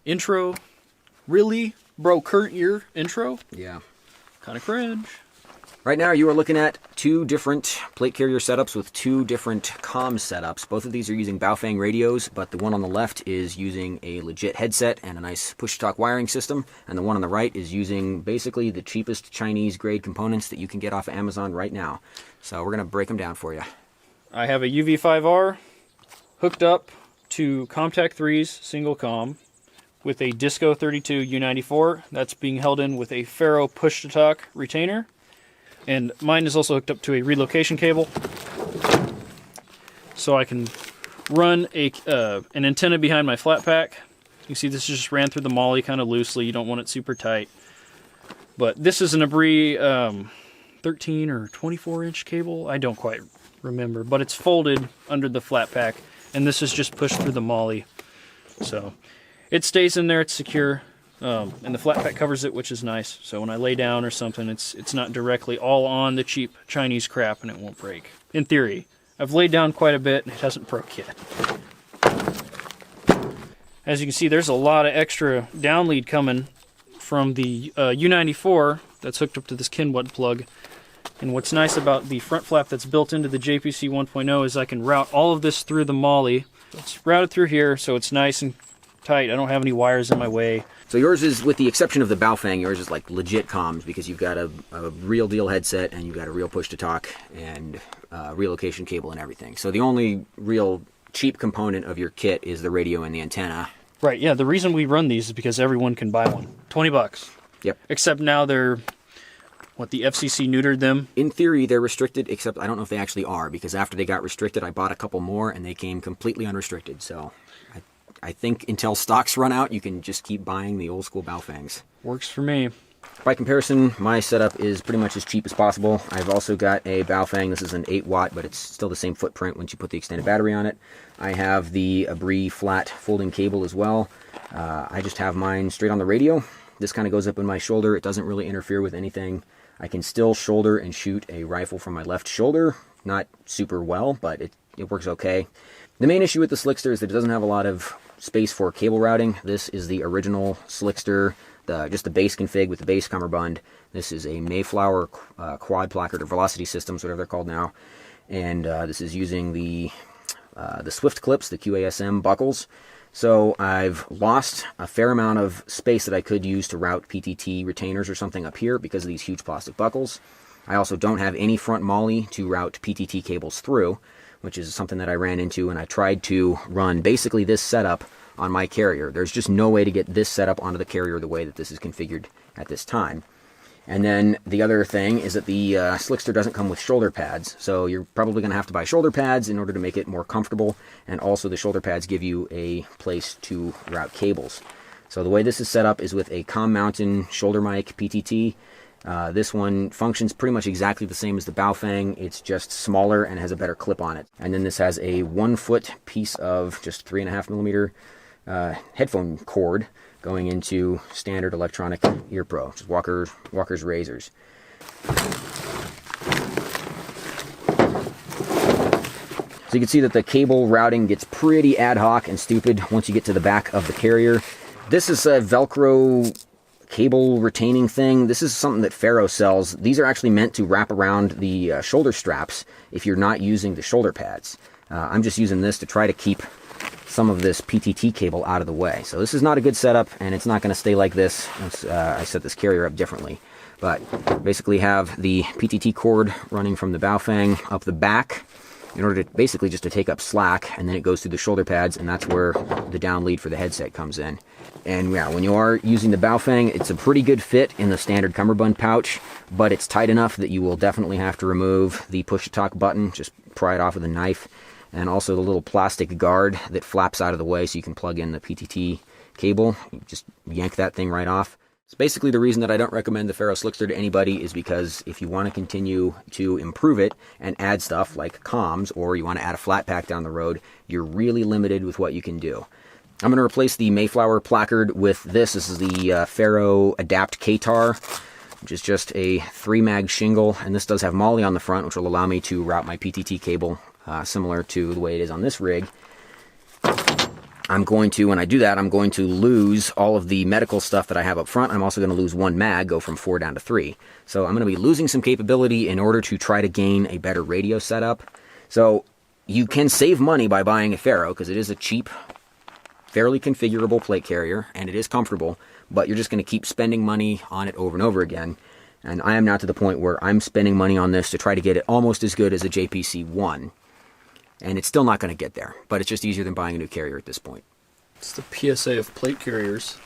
intro. Really? Bro, current year intro? Yeah. Kind of cringe. Right now you are looking at two different plate carrier setups with two different comm setups. Both of these are using Baofeng radios, but the one on the left is using a legit headset and a nice push-to-talk wiring system, and the one on the right is using basically the cheapest Chinese grade components that you can get off of Amazon right now. So we're going to break them down for you. I have a UV5R hooked up to ComTac 3's single comm with a Disco 32 U94. That's being held in with a Ferro push-to-talk retainer. And mine is also hooked up to a relocation cable, so I can run an antenna behind my flat pack. You see this just ran through the molly kind of loosely. You don't want it super tight. But this is an Abree 13 or 24 inch cable. I don't quite remember, but it's folded under the flat pack, and this is just pushed through the molly. So it stays in there, it's secure. And the flat pack covers it, which is nice. So when I lay down or something, it's not directly all on the cheap Chinese crap, and it won't break. In theory. I've laid down quite a bit, and it hasn't broke yet. As you can see, there's a lot of extra down lead coming from the U94 that's hooked up to this Kinwood plug. And what's nice about the front flap that's built into the JPC 1.0 is I can route all of this through the molly. It's routed through here, so it's nice and tight. I don't have any wires in my way. So yours is, with the exception of the Baofeng, yours is like legit comms because you've got a real deal headset and you've got a real push to talk and relocation cable and everything. So the only real cheap component of your kit is the radio and the antenna. Right, yeah, the reason we run these is because everyone can buy one. 20 bucks. Yep. Except now they're, the FCC neutered them? In theory, they're restricted, except I don't know if they actually are, because after they got restricted, I bought a couple more and they came completely unrestricted, so I think until stocks run out, you can just keep buying the old school Baofengs. Works for me. By comparison, my setup is pretty much as cheap as possible. I've also got a Baofeng. This is an 8 watt, but it's still the same footprint once you put the extended battery on it. I have the Abree flat folding cable as well. I just have mine straight on the radio. This kind of goes up in my shoulder. It doesn't really interfere with anything. I can still shoulder and shoot a rifle from my left shoulder. Not super well, but it works okay. The main issue with the Slickster is that it doesn't have a lot of space for cable routing. This is the original Slickster, just the base config with the base cummerbund. This is a Mayflower quad placard or velocity systems, whatever they're called now. And this is using the Swift clips, the QASM buckles. So I've lost a fair amount of space that I could use to route PTT retainers or something up here because of these huge plastic buckles. I also don't have any front molly to route PTT cables through, which is something that I ran into, and I tried to run basically this setup on my carrier. There's just no way to get this setup onto the carrier the way that this is configured at this time. And then the other thing is that the Slickster doesn't come with shoulder pads, so you're probably going to have to buy shoulder pads in order to make it more comfortable, and also the shoulder pads give you a place to route cables. So the way this is set up is with a Commountain Shoulder Mic PTT. This one functions pretty much exactly the same as the Baofeng. It's just smaller and has a better clip on it. And then this has a 1 foot piece of just 3.5 millimeter headphone cord going into standard electronic ear pro, which is Walker's razors. So you can see that the cable routing gets pretty ad hoc and stupid once you get to the back of the carrier. This is a Velcro cable retaining thing. This is something that Ferro sells. These are actually meant to wrap around the shoulder straps if you're not using the shoulder pads. I'm just using this to try to keep some of this PTT cable out of the way. So this is not a good setup, and it's not going to stay like this once I set this carrier up differently. But basically have the PTT cord running from the Baofeng up the back in order to basically just to take up slack, and then it goes through the shoulder pads, and that's where the down lead for the headset comes in. And yeah, when you are using the Baofeng, it's a pretty good fit in the standard cummerbund pouch, but it's tight enough that you will definitely have to remove the push-to-talk button, just pry it off with a knife, and also the little plastic guard that flaps out of the way so you can plug in the PTT cable. You just yank that thing right off. So basically the reason that I don't recommend the Ferro Slickster to anybody is because if you want to continue to improve it and add stuff like comms, or you want to add a flat pack down the road, you're really limited with what you can do. I'm going to replace the Mayflower placard with this. This is the Ferro Adapt K-Tar, which is just a 3-mag shingle, and this does have molly on the front, which will allow me to route my PTT cable similar to the way it is on this rig. I'm going to, when I do that, I'm going to lose all of the medical stuff that I have up front. I'm also going to lose one mag, go from 4 down to 3. So I'm going to be losing some capability in order to try to gain a better radio setup. So you can save money by buying a Ferro, because it is a cheap, fairly configurable plate carrier, and it is comfortable, but you're just going to keep spending money on it over and over again. And I am now to the point where I'm spending money on this to try to get it almost as good as a JPC-1. And it's still not going to get there, but it's just easier than buying a new carrier at this point. It's the PSA of plate carriers.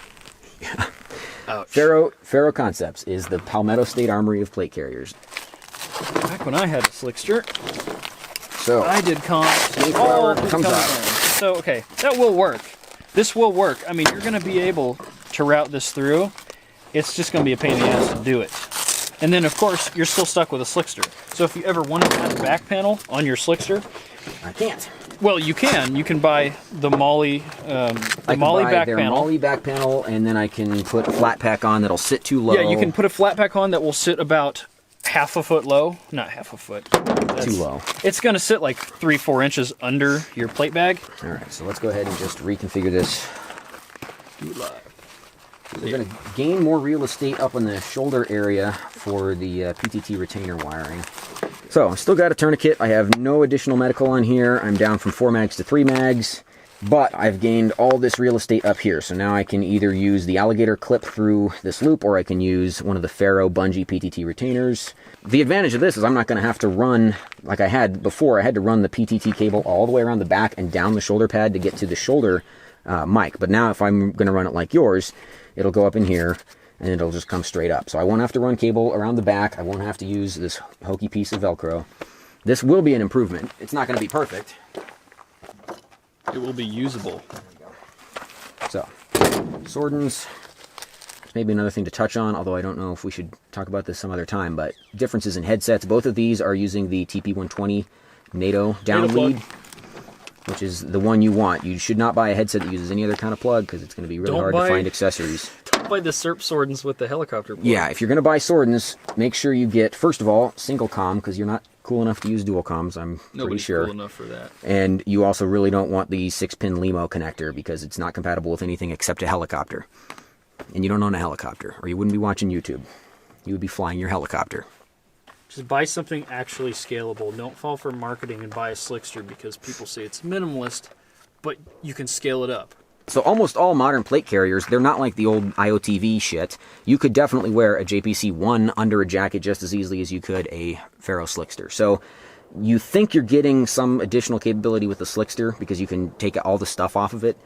Yeah. Ouch. Ferro Concepts is the Palmetto State Armory of plate carriers. Back when I had a Slickster, so I did comps. Mayflower comes out. So, okay, that will work. This will work. I mean, you're going to be able to route this through. It's just going to be a pain in the ass to do it. And then, of course, you're still stuck with a Slickster. So if you ever want to add a back panel on your Slickster, I can't. Well, you can. You can buy the Molly, back panel. Molly back panel, and then I can put a flat pack on that'll sit too low. Yeah, you can put a flat pack on that will sit about half a foot low. Not half a foot. Too low. It's going to sit like 3-4 inches under your plate bag. All right, so let's go ahead and just reconfigure this. Do it live. We're going to gain more real estate up in the shoulder area for the PTT retainer wiring. So, I still got a tourniquet. I have no additional medical on here. I'm down from 4 mags to 3 mags. But I've gained all this real estate up here. So now I can either use the alligator clip through this loop, or I can use one of the Ferro bungee PTT retainers. The advantage of this is I'm not going to have to run, like I had before, I had to run the PTT cable all the way around the back and down the shoulder pad to get to the shoulder mic. But now if I'm going to run it like yours, it'll go up in here, and it'll just come straight up. So I won't have to run cable around the back. I won't have to use this hokey piece of Velcro. This will be an improvement. It's not going to be perfect. It will be usable. There we go. So, Swordens. Maybe another thing to touch on, although I don't know if we should talk about this some other time, but differences in headsets. Both of these are using the TP120 NATO down lead, which is the one you want. You should not buy a headset that uses any other kind of plug, because it's going to be really hard to find accessories. Don't buy the SERP Swordens with the helicopter plug. Yeah, if you're going to buy Swordens, make sure you get, first of all, single comm, because you're not cool enough to use dual comms, I'm pretty sure. Nobody's cool enough for that. And you also really don't want the 6-pin LEMO connector, because it's not compatible with anything except a helicopter. And you don't own a helicopter, or you wouldn't be watching YouTube. You would be flying your helicopter. Just buy something actually scalable. Don't fall for marketing and buy a Slickster because people say it's minimalist, but you can scale it up. So almost all modern plate carriers, they're not like the old IOTV shit. You could definitely wear a JPC-1 under a jacket just as easily as you could a Ferro Slickster. So you think you're getting some additional capability with the Slickster because you can take all the stuff off of it.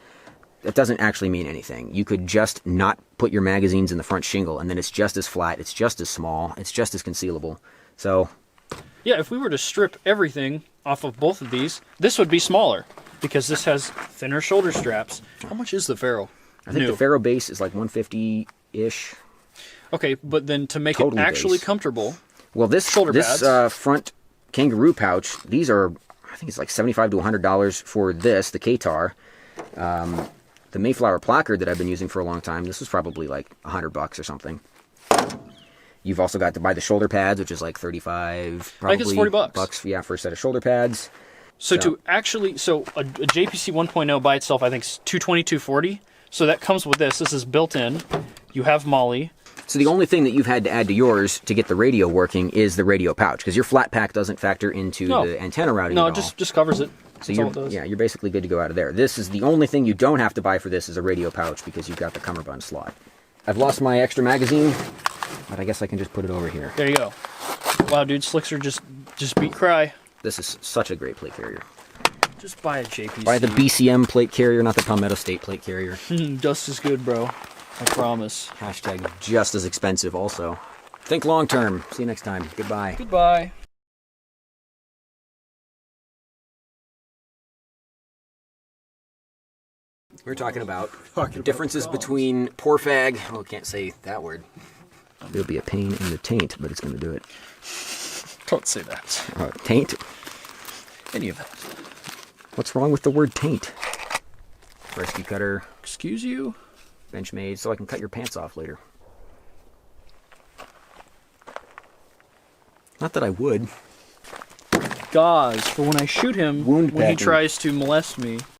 That doesn't actually mean anything. You could just not put your magazines in the front shingle, and then it's just as flat, it's just as small, it's just as concealable. So yeah, if we were to strip everything off of both of these, this would be smaller, because this has thinner shoulder straps. How much is the Ferro? I think the Ferro base is like 150-ish. Okay, but then to make it actually comfortable, well, this shoulder pads. Front kangaroo pouch, these are, I think it's like $75 to $100 for this, the Qatar. The Mayflower placard that I've been using for a long time, this was probably like $100 or something. You've also got to buy the shoulder pads, which is like $35, probably. I think it's $40. Yeah, for a set of shoulder pads. So to actually, a JPC 1.0 by itself, I think is $220, $240. So that comes with this. This is built in. You have Molly. So the only thing that you've had to add to yours to get the radio working is the radio pouch, because your flat pack doesn't factor into the antenna routing at all. No, it just covers it. So you're basically good to go out of there. This is the only thing you don't have to buy for this is a radio pouch, because you've got the cummerbund slot. I've lost my extra magazine, but I guess I can just put it over here. There you go. Wow, dude, Slickster just beat Crye. This is such a great plate carrier. Just buy a JPC. Buy the BCM plate carrier, not the Palmetto State plate carrier. Just as good, bro. I promise. Hashtag just as expensive also. Think long term. See you next time. Goodbye. Goodbye. We're talking about differences between poor fag. Oh, can't say that word. It'll be a pain in the taint, but it's going to do it. Don't say that. Taint? Any of that. What's wrong with the word taint? Rescue cutter. Excuse you? Benchmade, so I can cut your pants off later. Not that I would. Gauze, for when I shoot him, when he tries to molest me.